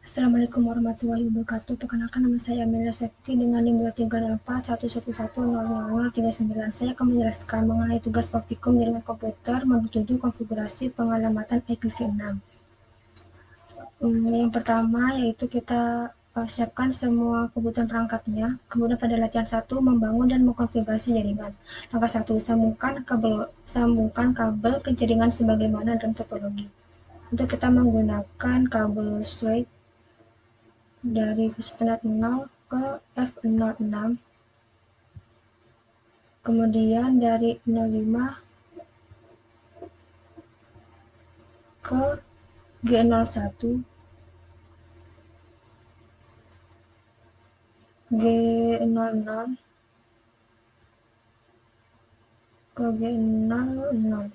Assalamualaikum warahmatullahi wabarakatuh. Perkenalkan nama saya Amelia Septi dengan NIM 23411100039. Saya akan menjelaskan mengenai tugas praktikum jaringan komputer modul 7 konfigurasi pengalamatan IPv6. Yang pertama yaitu kita siapkan semua kebutuhan perangkatnya. Kemudian pada latihan 1 membangun dan mengkonfigurasi jaringan. Langkah 1, sambungkan kabel ke jaringan sebagaimana dalam topologi. Untuk kita menggunakan kabel straight dari VCTNet 0 ke F06, kemudian dari 05 ke G01, G00 ke G00.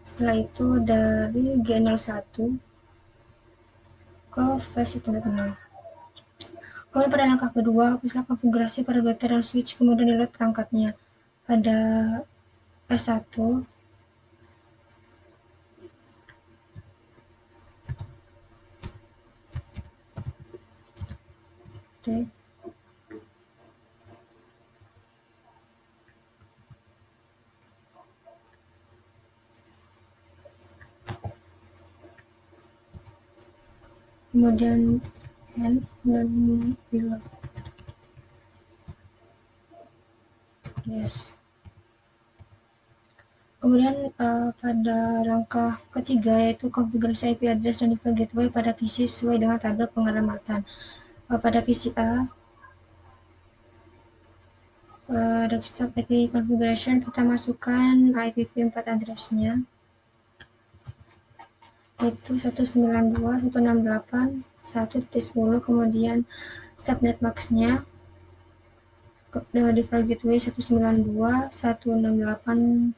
Setelah itu dari G01 ke VCTNet 0. Kemudian pada langkah kedua, hapuslah konfigurasi pada router dan switch, kemudian reload perangkatnya. Pada S1, oke. Kemudian end dan reload. Yes. Kemudian pada langkah ketiga yaitu konfigurasi IP address dan default gateway pada PC sesuai dengan tabel pengalamatan. Pada PC A, desktop IP configuration kita masukkan IPv4 address-nya yaitu 192.168.1.10, kemudian subnet max-nya dengan default gateway 192.168.1.1,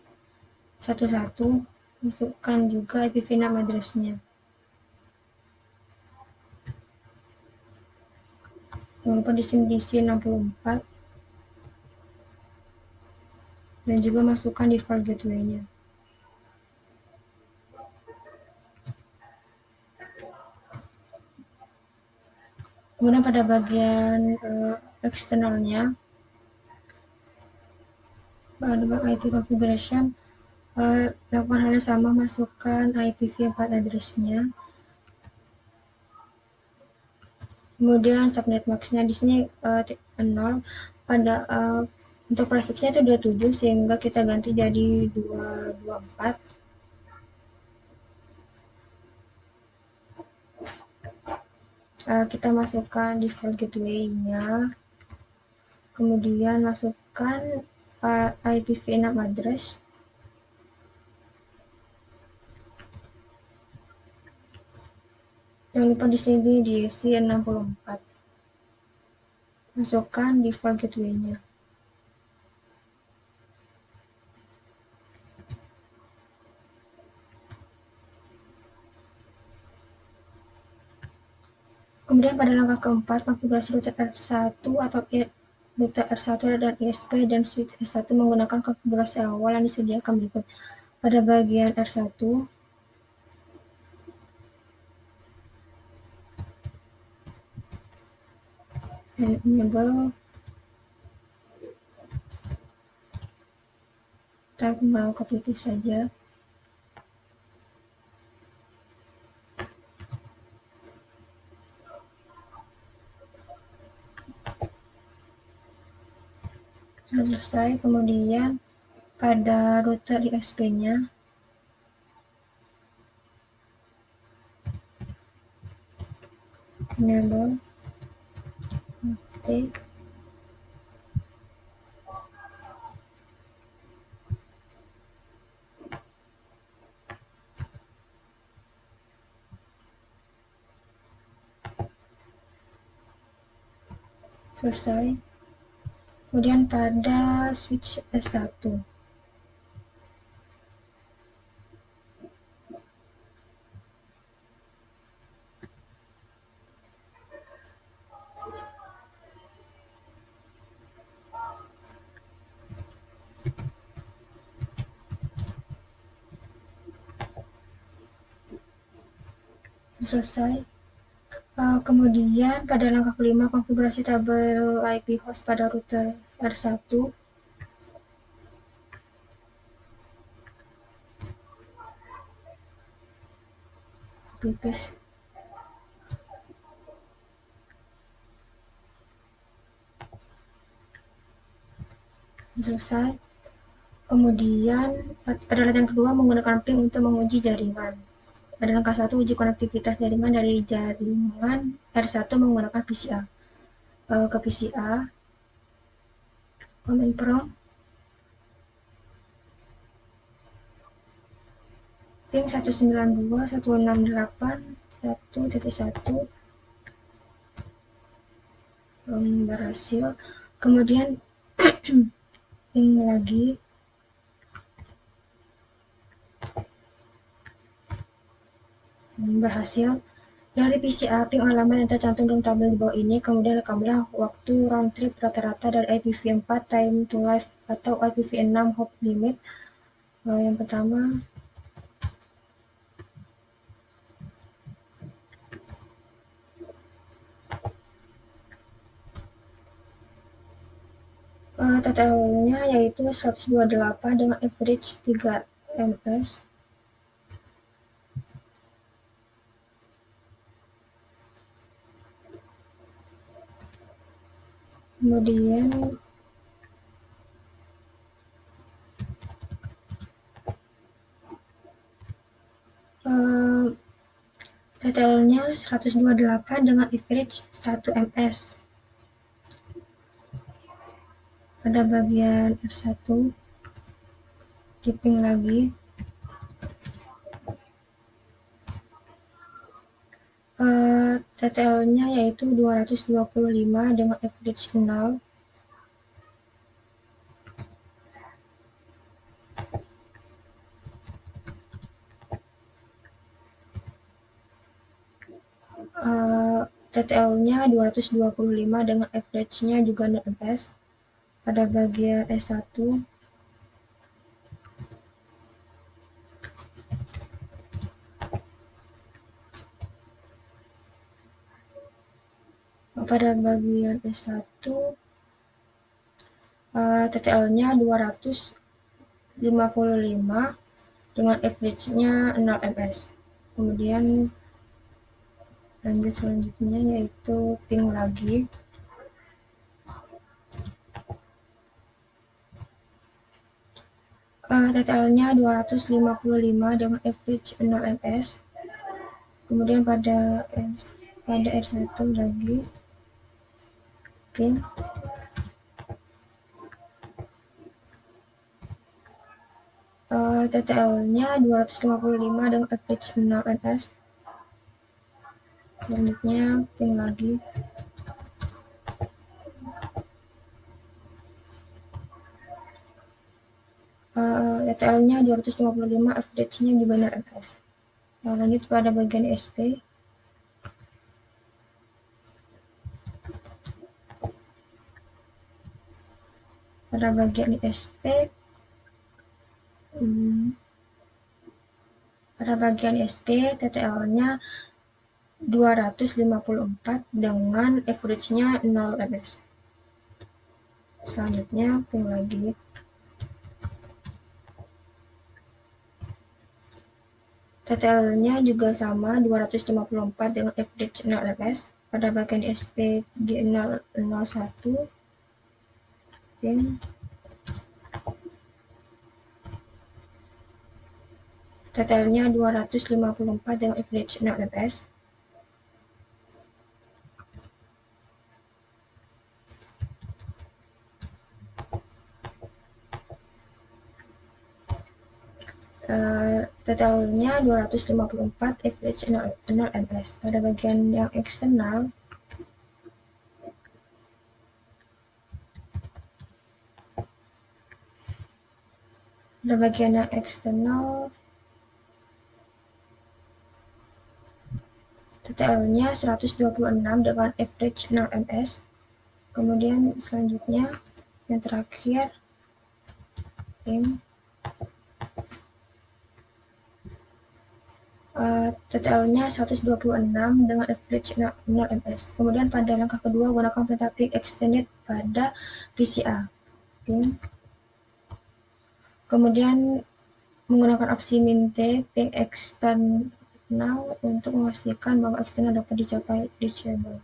masukkan juga IPv6 address-nya. Jangan lupa diisi 64 dan juga masukkan default gateway-nya. Kemudian pada bagian eksternalnya, pada IP configuration, lakukan hal yang sama, masukkan IPv4 address-nya. Kemudian subnet max-nya di sini 0. Pada untuk prefix-nya itu 27 sehingga kita ganti jadi 224. Kita masukkan default gateway-nya. Kemudian masukkan IPv6 address. Jangan lupa di sini diisi 64. Masukkan default gateway-nya. Kemudian pada langkah keempat, konfigurasi router R1 atau router R1 dan ISP dan switch S1 menggunakan konfigurasi awal yang disediakan berikut. Pada bagian R1, enable, kita mau copy paste saja. Selesai. Kemudian pada router ISP-nya, enable, oke. Selesai. Kemudian pada switch S1, Selesai. Kemudian pada langkah kelima, konfigurasi tabel IP host pada router R1. Copy paste. Selesai. Kemudian pada latihan kedua menggunakan ping untuk menguji jaringan. Pada langkah 1, uji konektivitas jaringan dari jaringan R1 menggunakan PCA. Ke PCA, command prompt, ping 192.168.1.1, berhasil. Kemudian ping lagi, berhasil. Dari PCA, ping alamat yang tercantum dalam tabel di bawah ini, kemudian rekamlah waktu round trip rata-rata dari IPv4 time to live atau IPv6 hop limit. Yang pertama, TTL-nya yaitu 128 dengan average 3 ms. Kemudian TTL-nya 128 dengan average 1 ms. Pada bagian R1 di ping lagi, TTL-nya yaitu 225 dengan average 0. TTL-nya 225 dengan average-nya juga 0 ms. Pada bagian S1, pada bagian S1 TTL-nya 255 dengan average-nya 0 ms. Kemudian lanjut selanjutnya yaitu ping lagi. TTL-nya 255 dengan average 0 ms. Kemudian pada R1 lagi ping TTL-nya 255 dengan average 0 ms. Selanjutnya ping lagi. TTL-nya 255, average-nya juga 0 ms. Nah, lanjut pada bagian SP. Pada bagian SP, TTL-nya 254 dengan average-nya 0 ms. Selanjutnya ping lagi. TTL-nya juga sama 254 dengan average 0 ms. Pada bagian SP G001 ping TTL-nya 254 dengan average 0 ms. TTL-nya 254, average 0 ms. Pada bagian yang eksternal, TTL-nya 126 dengan average 0 ms. Kemudian selanjutnya yang terakhir ping TTL-nya 126 dengan average 0 ms. Kemudian pada langkah kedua gunakan perintah ping extended pada PCA. Ping. Kemudian menggunakan opsi min-t ping eksternal untuk memastikan bahwa eksternal dapat dicapai reachable.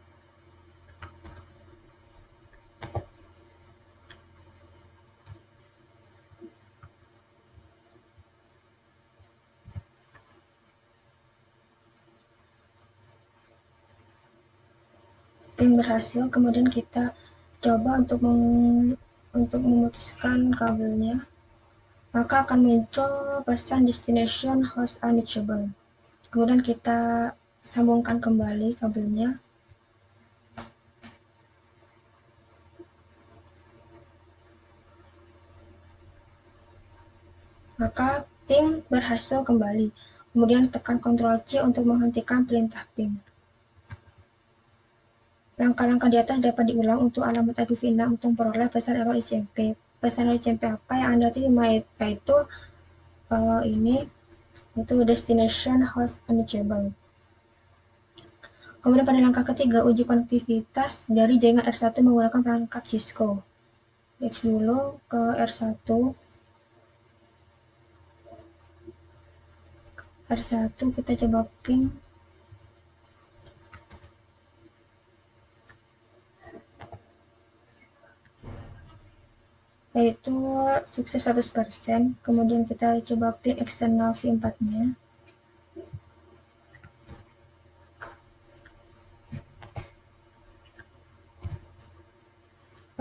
Ping berhasil, kemudian kita coba untuk memutuskan kabelnya, maka akan muncul pesan destination host unreachable. Kemudian kita sambungkan kembali kabelnya. Maka ping berhasil kembali. Kemudian tekan Ctrl C untuk menghentikan perintah ping. Langkah-langkah di atas dapat diulang untuk alamat IPv6 untuk memperoleh pesan error ICMP. Pesan error ICMP apa yang Anda terima yaitu ini, itu destination host unreachable. Kemudian pada langkah ketiga, uji konektivitas dari jaringan R1 menggunakan perangkat Cisco. X dulu ke R1. R1 kita coba ping. Yaitu sukses 100%. Kemudian kita coba ping eksternal V4-nya.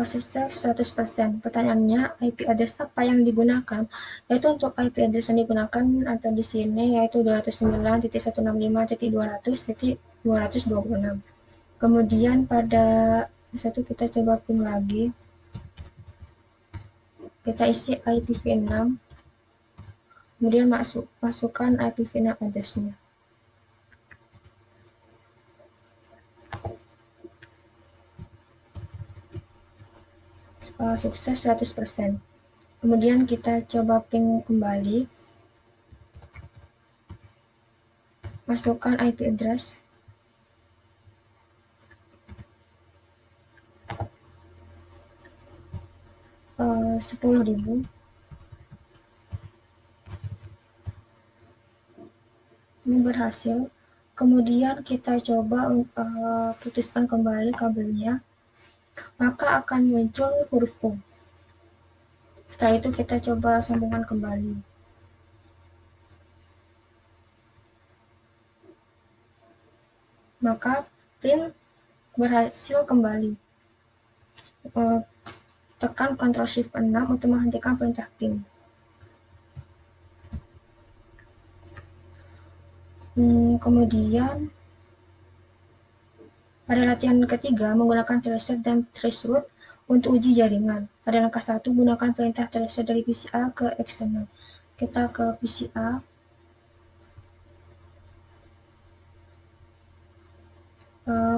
Sukses 100%. Pertanyaannya, IP address apa yang digunakan? Yaitu untuk IP address yang digunakan ada di sini, yaitu 209.165.200.226. Kemudian pada satu kita coba ping lagi. Kita isi IPv6. Kemudian masukkan IPv6 address-nya. Sukses 100%. Kemudian kita coba ping kembali. Masukkan IP address. Uh, 10.000. Ini berhasil. Kemudian kita coba putuskan kembali kabelnya, maka akan muncul huruf U. Setelah itu kita coba sambungkan kembali. Maka ping berhasil kembali. Tekan Ctrl Shift 6 untuk menghentikan perintah ping. Kemudian pada latihan ketiga menggunakan tracer dan traceroute untuk uji jaringan. Pada langkah 1 gunakan perintah tracer dari PCA ke eksternal. Kita ke PCA.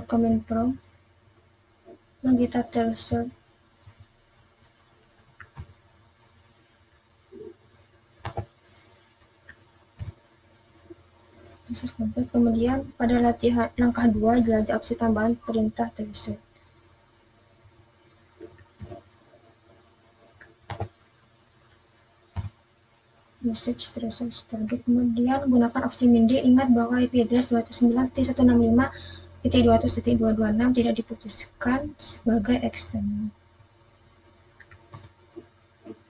Command prompt. Dan kita tracer. Kemudian pada latihan langkah 2 jelajah opsi tambahan perintah tracer. Message tracer target. Kemudian gunakan opsi min-d. Ingat bahwa IP address 209.165.200.226 tidak diputuskan sebagai eksternal.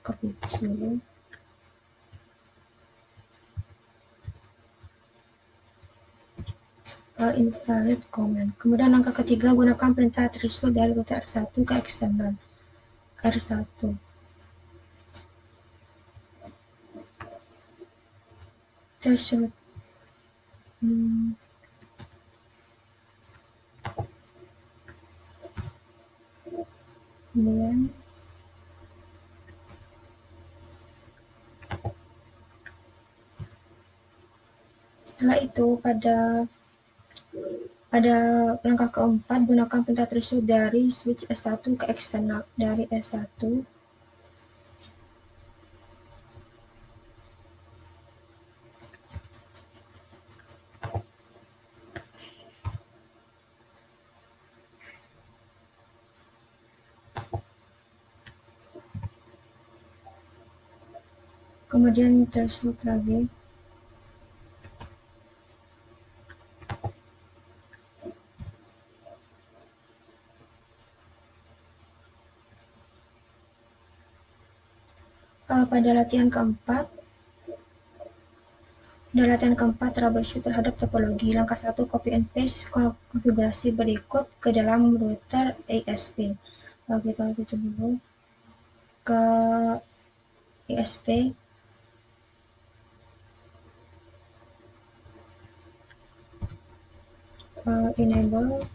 Copy paste dulu. Invalid command. Kemudian langkah ketiga gunakan perintah threshold dari rute R1 ke eksternal. R1. Threshold. Kemudian setelah itu pada langkah keempat gunakan perintah threshold dari switch S1 ke eksternal. Dari S1 kemudian threshold lagi. Pada latihan keempat troubleshoot terhadap topologi. Langkah 1, copy and paste konfigurasi berikut ke dalam router ISP. Kita gitu dulu ke ISP. Enable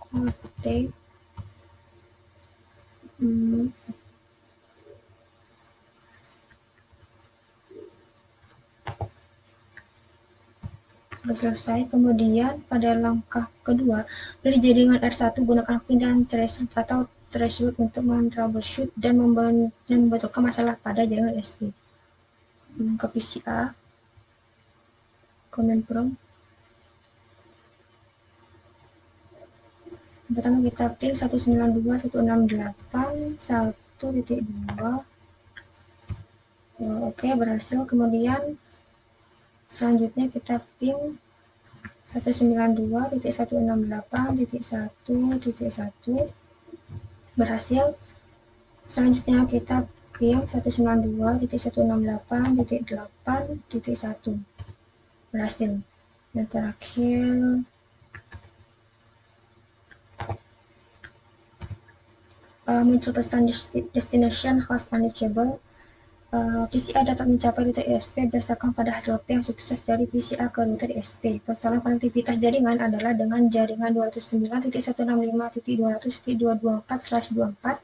update sudah selesai. Kemudian pada langkah kedua, dari jaringan R1 gunakan pin dan threshold atau threshold untuk men-troubleshoot dan membetulkan masalah pada jaringan ISP. Ke PCA, command prompt. Pertama kita ping 192.168.1.2. Oke, berhasil. Kemudian selanjutnya kita ping 192.168.1.1 berhasil. Selanjutnya kita ping 192.168.8.1 berhasil. Yang terakhir muncul pesan destination host unreachable. PCA dapat mencapai router ISP berdasarkan pada hasil ping sukses dari PCA ke router ISP. Persoalan konektivitas jaringan adalah dengan jaringan 209.165.200.224/24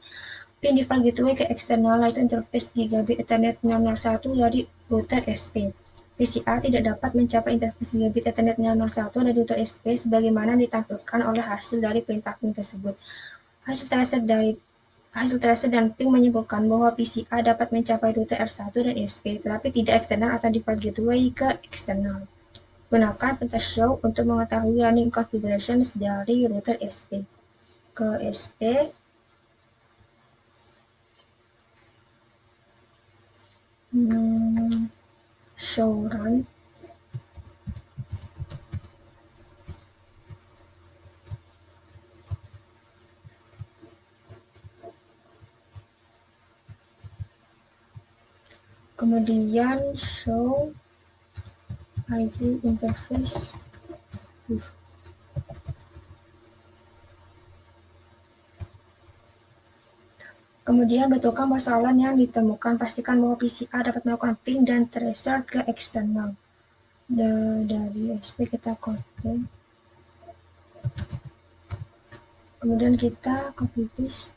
pin default gateway ke eksternal, yaitu interface gigabit Ethernet 001 dari router ISP. PCA tidak dapat mencapai interface gigabit Ethernet 001 dari router ISP sebagaimana ditampilkan oleh hasil dari perintah ping tersebut. Hasil tracer dan ping menyimpulkan bahwa PCA dapat mencapai router R1 dan ISP, tetapi tidak eksternal atau default gateway ke eksternal. Gunakan perintah show untuk mengetahui running configurations dari router ISP. Ke ISP, show run. Kemudian show IP interface. Kemudian betulkan persoalan yang ditemukan. Pastikan bahwa PCA dapat melakukan ping dan tracer ke eksternal. Dari ISP kita copy. Kemudian kita copy paste.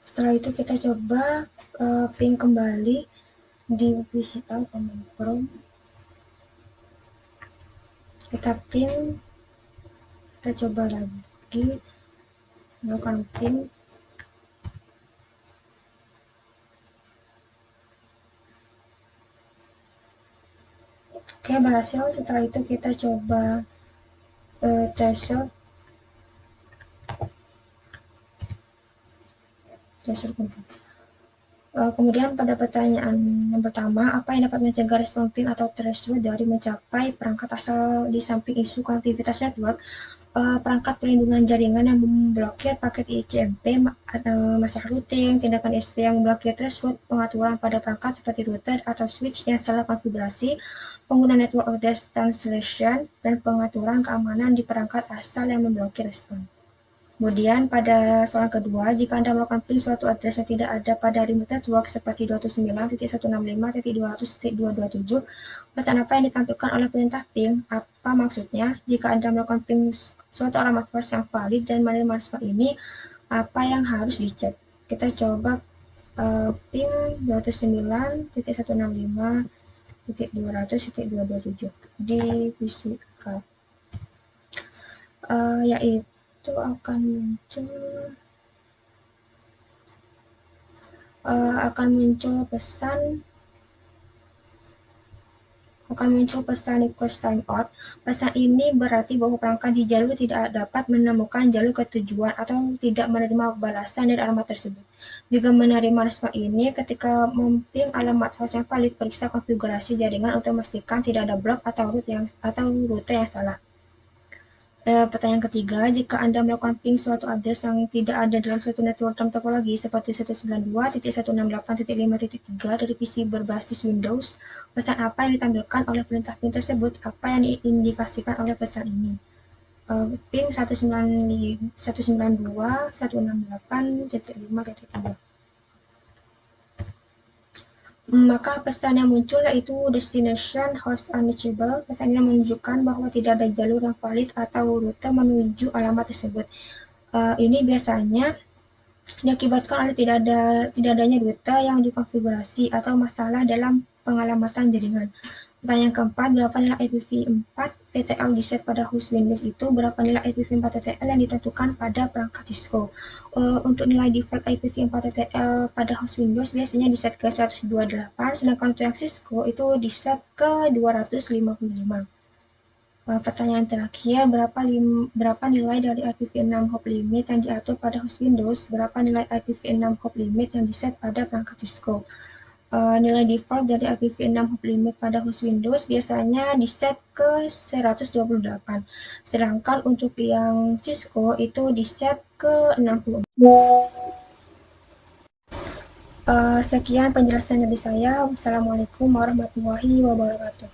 Setelah itu kita coba ping kembali di PCA command prompt. Kita ping, kita coba lagi melakukan ping. Oke, berhasil. Setelah itu kita coba threshold kemudian pada pertanyaan yang pertama, apa yang dapat mencegah respon ping atau threshold dari mencapai perangkat asal di samping isu konektivitas network? Perangkat perlindungan jaringan yang memblokir paket ICMP, masalah routing, tindakan ISP yang memblokir threshold, pengaturan pada perangkat seperti router atau switch yang salah konfigurasi, penggunaan network address translation, dan pengaturan keamanan di perangkat asal yang memblokir respon. Kemudian pada soal kedua, jika Anda melakukan ping suatu address yang tidak ada pada remote network seperti 209.165.200.227, pesan apa yang ditampilkan oleh perintah ping? Apa maksudnya? Jika Anda melakukan ping suatu alamat host yang valid dan menerima respon ini, apa yang harus dicek? Kita coba ping 209.165.200.227 di PCA, yaitu akan muncul pesan akan muncul pesan request timeout. Pesan ini berarti bahwa perangkat di jalur tidak dapat menemukan jalur ke tujuan atau tidak menerima balasan dari alamat tersebut. Juga menerima respon ini ketika memping alamat host yang valid, periksa konfigurasi jaringan untuk memastikan tidak ada blok atau rute yang salah. Pertanyaan ketiga, jika Anda melakukan ping suatu address yang tidak ada dalam suatu network dalam topologi seperti 192.168.5.3 dari PC berbasis Windows, pesan apa yang ditampilkan oleh perintah ping tersebut? Apa yang diindikasikan oleh pesan ini? Ping 192.168.5.3. Maka pesan yang muncul yaitu destination host unreachable. Pesan ini menunjukkan bahwa tidak ada jalur yang valid atau rute menuju alamat tersebut. Ini biasanya diakibatkan oleh tidak adanya rute yang dikonfigurasi atau masalah dalam pengalamatan jaringan. Pertanyaan keempat, berapa nilai IPv4 TTL diset pada host Windows itu? Berapa nilai IPv4 TTL yang ditentukan pada perangkat Cisco? Untuk nilai default IPv4 TTL pada host Windows biasanya diset ke 128, sedangkan untuk yang Cisco itu diset ke 255. Pertanyaan terakhir, berapa nilai dari IPv6 hop limit yang diatur pada host Windows? Berapa nilai IPv6 hop limit yang diset pada perangkat Cisco? Nilai default dari IPv6 hop limit pada host Windows biasanya diset ke 128, sedangkan untuk yang Cisco itu diset ke 60. Sekian penjelasan dari saya. Wassalamualaikum warahmatullahi wabarakatuh.